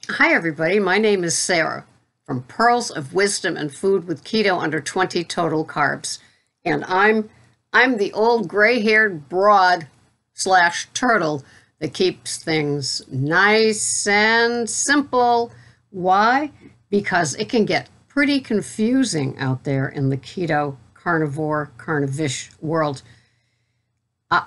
Hi, everybody. My name is Sarah from Pearls of Wisdom and Food with Keto under 20 Total Carbs. And I'm the old gray-haired broad slash turtle that keeps things nice and simple. Why? Because it can get pretty confusing out there in the keto, carnivore, carnivish world. I,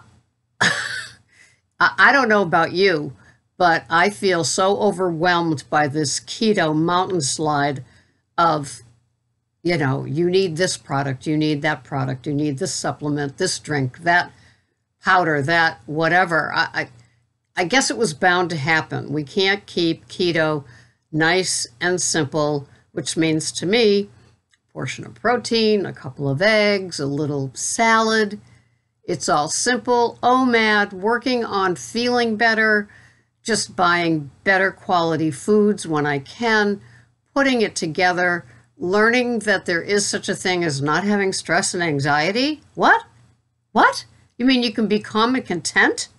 I don't know about you, but I feel so overwhelmed by this keto mountain slide of, you need this product, you need that product, you need this supplement, this drink, that powder, that whatever. I guess it was bound to happen. We can't keep keto nice and simple, which means to me, a portion of protein, a couple of eggs, a little salad. It's all simple, OMAD, working on feeling better, just buying better quality foods when I can, putting it together, learning that there is such a thing as not having stress and anxiety. What? What? You mean you can be calm and content?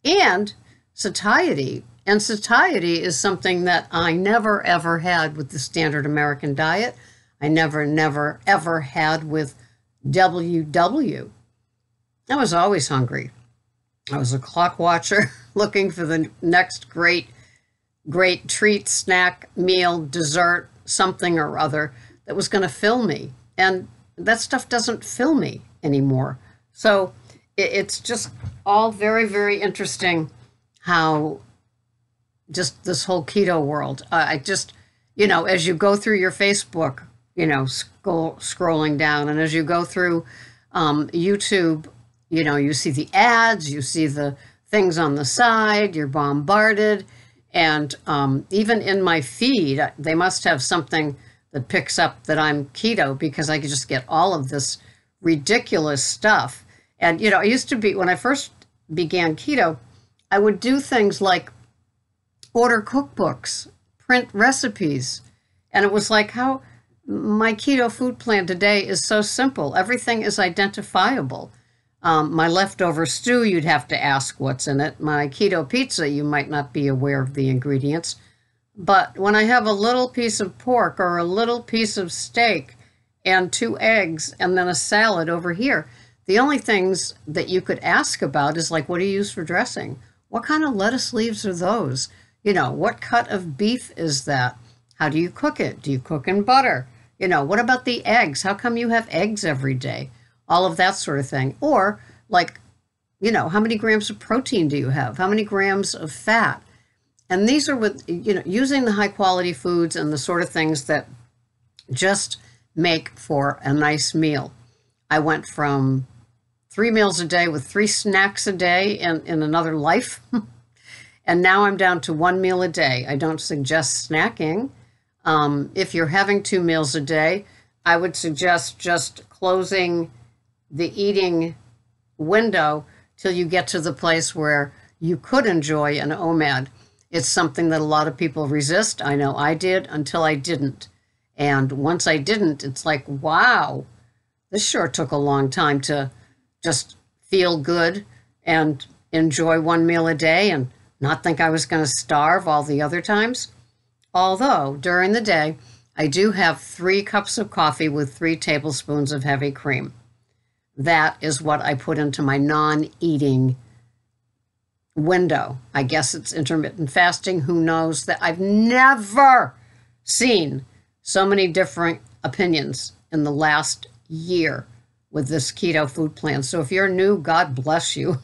And satiety. And satiety is something that I never, ever had with the standard American diet. I never, ever had with WW. I was always hungry. I was a clock watcher looking for the next great treat, snack, meal, dessert, something or other that was going to fill me. And that stuff doesn't fill me anymore. So it's just all very, very interesting how just this whole keto world, I just, as you go through your Facebook, scrolling down, and as you go through YouTube, you see the ads, you see the things on the side, you're bombarded. And even in my feed, they must have something that picks up that I'm keto, because I could just get all of this ridiculous stuff. And, I used to be, when I first began keto, I would do things like order cookbooks, print recipes. And it was like how my keto food plan today is so simple. Everything is identifiable. My leftover stew, you'd have to ask what's in it. My keto pizza, you might not be aware of the ingredients. But when I have a little piece of pork or a little piece of steak and 2 eggs and then a salad over here, the only things that you could ask about is like, what do you use for dressing? What kind of lettuce leaves are those? What cut of beef is that? How do you cook it? Do you cook in butter? What about the eggs? How come you have eggs every day? All of that sort of thing. Or like, how many grams of protein do you have? How many grams of fat? And these are with, using the high quality foods and the sort of things that just make for a nice meal. I went from 3 meals a day with 3 snacks a day in another life. And now I'm down to 1 meal a day. I don't suggest snacking. If you're having 2 meals a day, I would suggest just closing the eating window till you get to the place where you could enjoy an OMAD. It's something that a lot of people resist. I know I did until I didn't. And once I didn't, it's like, wow, this sure took a long time to just feel good and enjoy 1 meal a day and not think I was going to starve all the other times. Although during the day, I do have 3 cups of coffee with 3 tablespoons of heavy cream. That is what I put into my non-eating window. I guess it's intermittent fasting. Who knows? That I've never seen so many different opinions in the last year with this keto food plan. So if you're new, God bless you.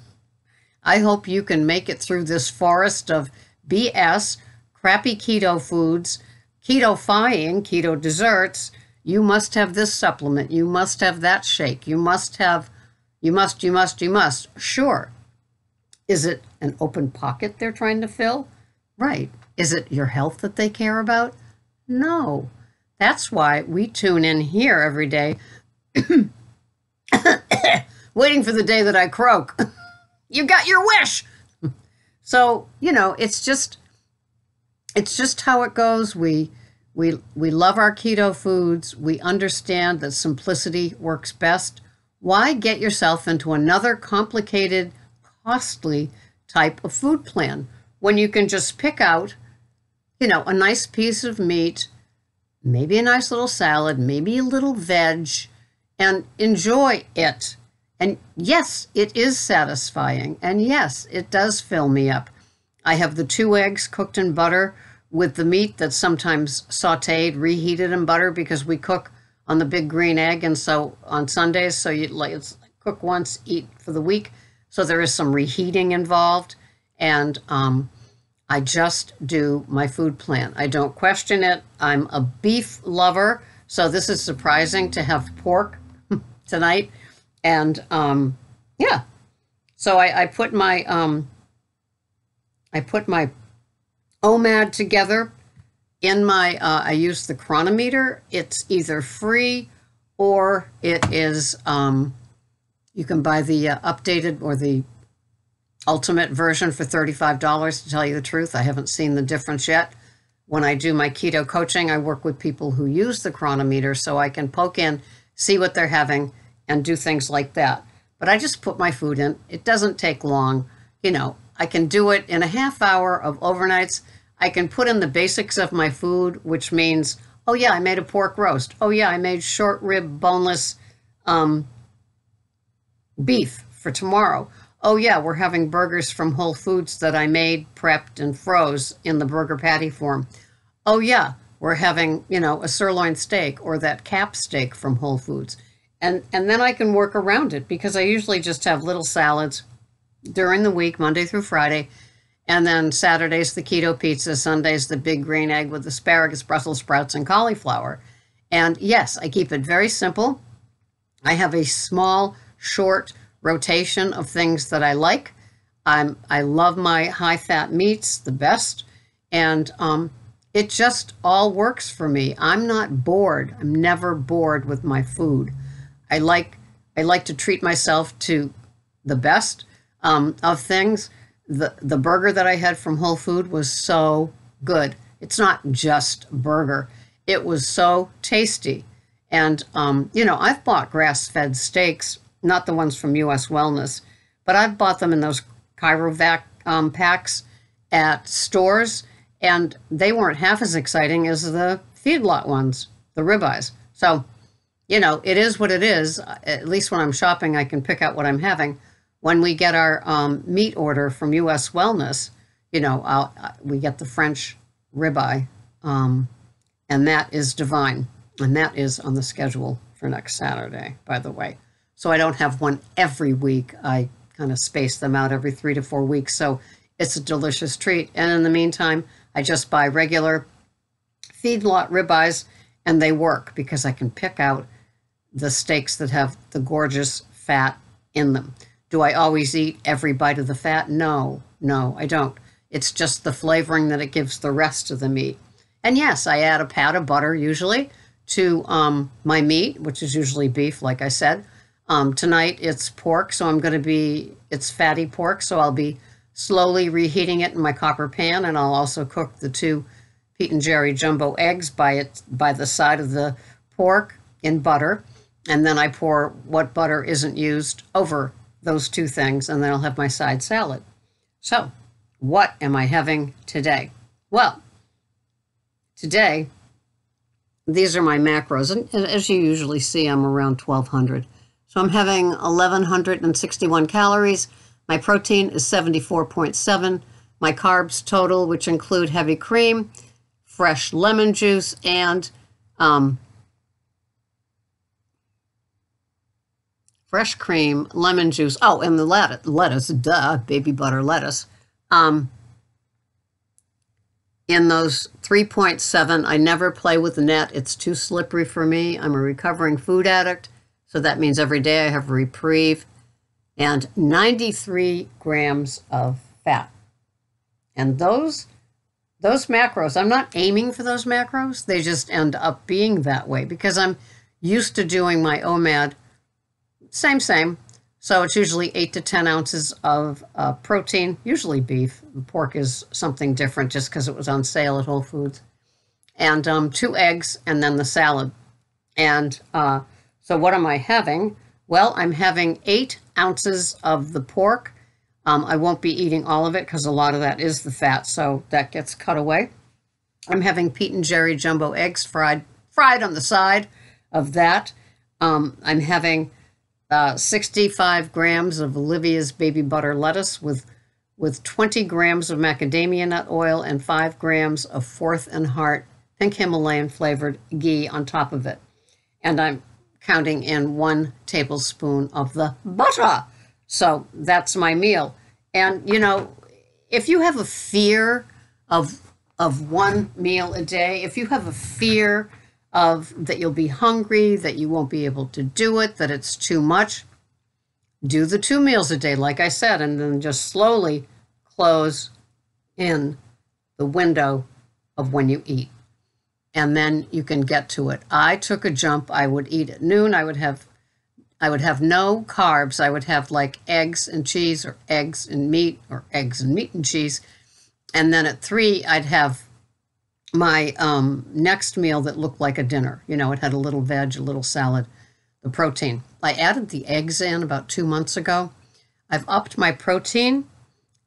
I hope you can make it through this forest of BS, crappy keto foods, keto-fying, keto desserts. You must have this supplement. You must have that shake. You must. Sure. Is it an open pocket they're trying to fill? Right. Is it your health that they care about? No. That's why we tune in here every day, waiting for the day that I croak. You got your wish. So, it's just how it goes. We love our keto foods. We understand that simplicity works best. Why get yourself into another complicated, costly type of food plan when you can just pick out, a nice piece of meat, maybe a nice little salad, maybe a little veg, and enjoy it. And yes, it is satisfying. And yes, it does fill me up. I have the 2 eggs cooked in butter with the meat that's sometimes sauteed, reheated in butter, because we cook on the big green egg. And so on Sundays, so you it's cook once, eat for the week. So there is some reheating involved. And I just do my food plan. I don't question it. I'm a beef lover, so this is surprising to have pork tonight. And yeah, so I put my OMAD together in my. I use the chronometer. It's either free or it is. You can buy the updated or the ultimate version for $35, to tell you the truth. I haven't seen the difference yet. When I do my keto coaching, I work with people who use the chronometer so I can poke in, see what they're having, and do things like that. But I just put my food in. It doesn't take long. I can do it in a half hour of overnights. I can put in the basics of my food, which means, oh yeah, I made a pork roast. Oh yeah, I made short rib boneless beef for tomorrow. Oh yeah, we're having burgers from Whole Foods that I made, prepped, and froze in the burger patty form. Oh yeah, we're having, a sirloin steak or that cap steak from Whole Foods. And then I can work around it, because I usually just have little salads during the week, Monday through Friday. And then Saturday's the keto pizza, Sunday's the big green egg with asparagus, Brussels sprouts, and cauliflower. And yes, I keep it very simple. I have a small, short rotation of things that I like. I love my high-fat meats the best, and it just all works for me. I'm not bored. I'm never bored with my food. I like to treat myself to the best of things. The burger that I had from Whole Food was so good. It's not just burger. It was so tasty. And, I've bought grass-fed steaks, not the ones from U.S. Wellness, but I've bought them in those Chirovac packs at stores, and they weren't half as exciting as the feedlot ones, the ribeyes. So, it is what it is. At least when I'm shopping, I can pick out what I'm having. When we get our meat order from U.S. Wellness, we get the French ribeye, and that is divine. And that is on the schedule for next Saturday, by the way. So I don't have one every week. I kind of space them out every 3 to 4 weeks. So it's a delicious treat. And in the meantime, I just buy regular feedlot ribeyes, and they work because I can pick out the steaks that have the gorgeous fat in them. Do I always eat every bite of the fat? No, I don't. It's just the flavoring that it gives the rest of the meat. And yes, I add a pat of butter usually to my meat, which is usually beef, like I said. Tonight it's pork, so it's fatty pork, so I'll be slowly reheating it in my copper pan, and I'll also cook the 2 Pete and Jerry jumbo eggs by the side of the pork in butter, and then I pour what butter isn't used over those 2 things, and then I'll have my side salad. So, what am I having today? Well, today, these are my macros, and as you usually see, I'm around 1,200. So I'm having 1,161 calories. My protein is 74.7. My carbs total, which include heavy cream, fresh lemon juice, and fresh cream, lemon juice. Oh, and the lettuce, duh, baby butter lettuce. In those 3.7, I never play with the net. It's too slippery for me. I'm a recovering food addict, so that means every day I have a reprieve. And 93 grams of fat. And those macros, I'm not aiming for those macros. They just end up being that way because I'm used to doing my OMAD same. So it's usually 8 to 10 ounces of protein, usually beef. Pork is something different just because it was on sale at Whole Foods. And 2 eggs and then the salad. And so what am I having? Well, I'm having 8 ounces of the pork. I won't be eating all of it because a lot of that is the fat, so that gets cut away. I'm having Pete and Jerry jumbo eggs fried on the side of that. I'm having 65 grams of Olivia's baby butter lettuce with 20 grams of macadamia nut oil and 5 grams of Fourth and Heart pink Himalayan flavored ghee on top of it. And I'm counting in 1 tablespoon of the butter. So that's my meal. And, you know, if you have a fear of one meal a day, if you have a fear of that you'll be hungry, that you won't be able to do it, that it's too much, do the 2 meals a day, like I said, and then just slowly close in the window of when you eat. And then you can get to it. I took a jump. I would eat at noon. I would have no carbs. I would have like eggs and cheese or eggs and meat or eggs and meat and cheese. And then at 3, I'd have my next meal that looked like a dinner. You know, it had a little veg, a little salad, the protein. I added the eggs in about 2 months ago. I've upped my protein,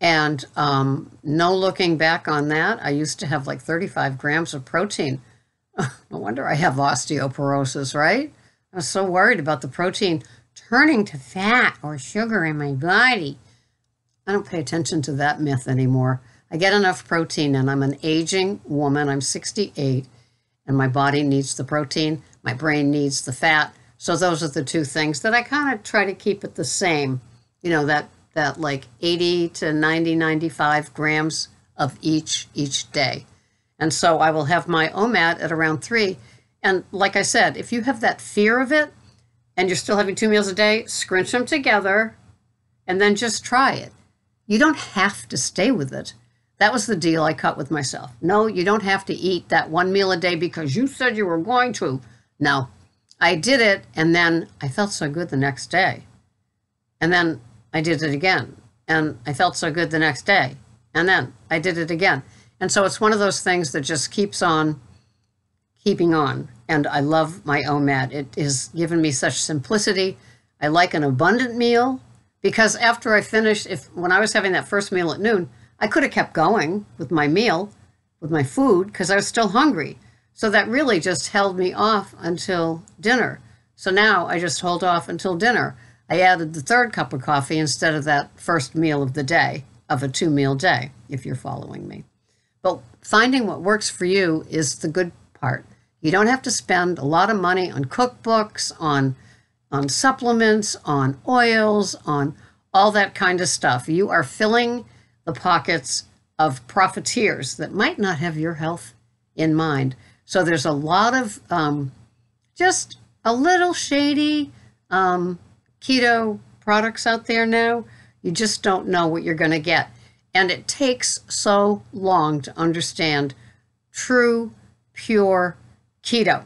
and no looking back on that. I used to have like 35 grams of protein. No wonder I have osteoporosis, right? I was so worried about the protein turning to fat or sugar in my body. I don't pay attention to that myth anymore. I get enough protein, and I'm an aging woman. I'm 68, and my body needs the protein. My brain needs the fat. So those are the 2 things that I kind of try to keep it the same. You know, that like 80 to 90, 95 grams of each day. And so I will have my OMAD at around 3. And like I said, if you have that fear of it and you're still having 2 meals a day, scrunch them together and then just try it. You don't have to stay with it. That was the deal I cut with myself. No, you don't have to eat that 1 meal a day because you said you were going to. No, I did it, and then I felt so good the next day. And then I did it again, and I felt so good the next day. And then I did it again. And so it's one of those things that just keeps on keeping on. And I love my OMAD. It has given me such simplicity. I like an abundant meal because after I finished, when I was having that first meal at noon, I could have kept going with my meal, with my food, because I was still hungry. So that really just held me off until dinner. So now I just hold off until dinner. I added the 3rd cup of coffee instead of that first meal of the day, of a 2-meal day, if you're following me. But finding what works for you is the good part. You don't have to spend a lot of money on cookbooks, on supplements, on oils, on all that kind of stuff. You are filling the pockets of profiteers that might not have your health in mind. So there's a lot of just a little shady keto products out there now. You just don't know what you're going to get. And it takes so long to understand true, pure keto.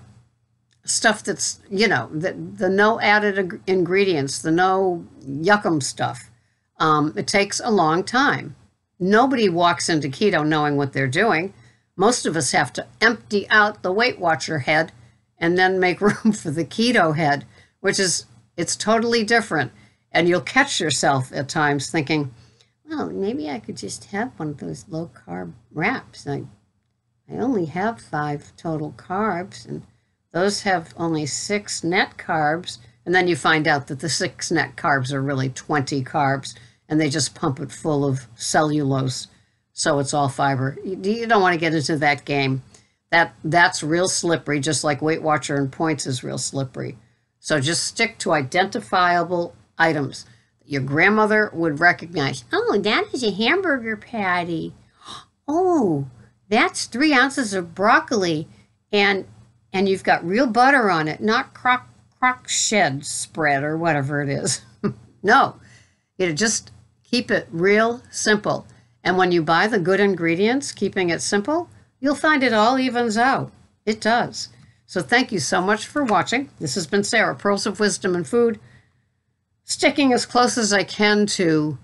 Stuff that's, you know, the no added ingredients, the no yuckum stuff. It takes a long time. Nobody walks into keto knowing what they're doing. Most of us have to empty out the Weight Watcher head and then make room for the keto head, it's totally different. And you'll catch yourself at times thinking, well, maybe I could just have one of those low-carb wraps. I only have 5 total carbs, and those have only 6 net carbs. And then you find out that the 6 net carbs are really 20 carbs, and they just pump it full of cellulose, so it's all fiber. You don't want to get into that game. That's real slippery, just like Weight Watcher and points is real slippery. So just stick to identifiable items that your grandmother would recognize. Oh, that is a hamburger patty. Oh, that's 3 ounces of broccoli, and you've got real butter on it, not crock shed spread or whatever it is. No, just keep it real simple. And when you buy the good ingredients, keeping it simple, you'll find it all evens out. It does. So thank you so much for watching. This has been Sarah, Pearls of Wisdom and Food, sticking as close as I can to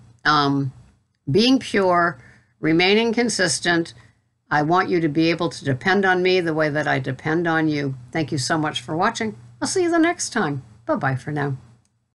being pure, remaining consistent. I want you to be able to depend on me the way that I depend on you. Thank you so much for watching. I'll see you the next time. Bye-bye for now.